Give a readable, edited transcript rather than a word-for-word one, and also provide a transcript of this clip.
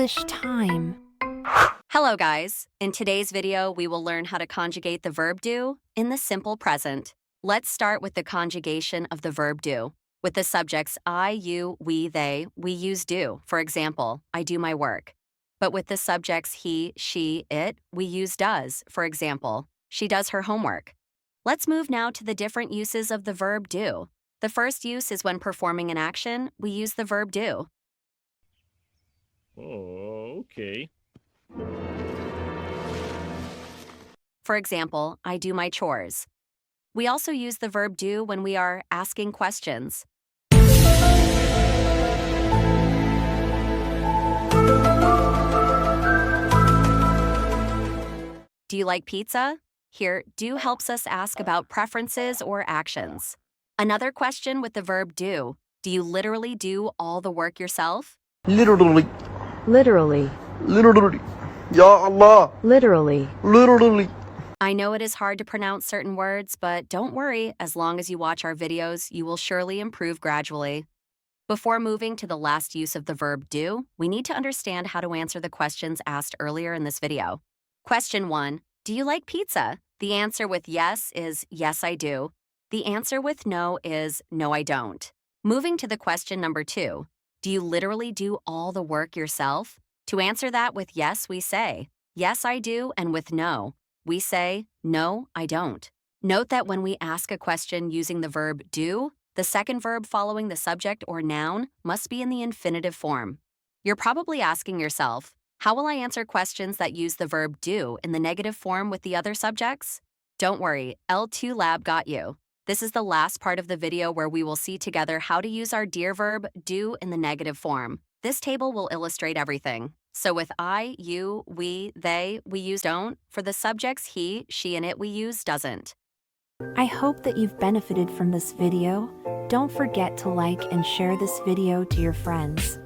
English time. Hello guys! In today's video, we will learn how to conjugate the verb do in the simple present. Let's start with the conjugation of the verb do. With the subjects I, you, we, they, we use do. For example, I do my work. But with the subjects he, she, it, we use does. For example, she does her homework. Let's move now to the different uses of the verb do. The first use is when performing an action, we use the verb do. Oh, okay. For example, I do my chores. We also use the verb do when we are asking questions. Do you like pizza? Here, do helps us ask about preferences or actions. Another question with the verb do you literally do all the work yourself? Literally. Literally. Literally. Ya Allah. Literally. Literally. I know it is hard to pronounce certain words, but don't worry, as long as you watch our videos, you will surely improve gradually. Before moving to the last use of the verb do, we need to understand how to answer the questions asked earlier in this video. Question 1. Do you like pizza? The answer with yes is yes, I do. The answer with no is no, I don't. Moving to the question number 2. Do you literally do all the work yourself? To answer that with yes, we say, yes, I do, and with no, we say, no, I don't. Note that when we ask a question using the verb do, the second verb following the subject or noun must be in the infinitive form. You're probably asking yourself, how will I answer questions that use the verb do in the negative form with the other subjects? Don't worry, L2 Lab got you. This is the last part of the video where we will see together how to use our dear verb do in the negative form. This table will illustrate everything. So with I, you, we, they, we use don't. For the subjects he, she, and it, we use doesn't. I hope that you've benefited from this video. Don't forget to like and share this video to your friends.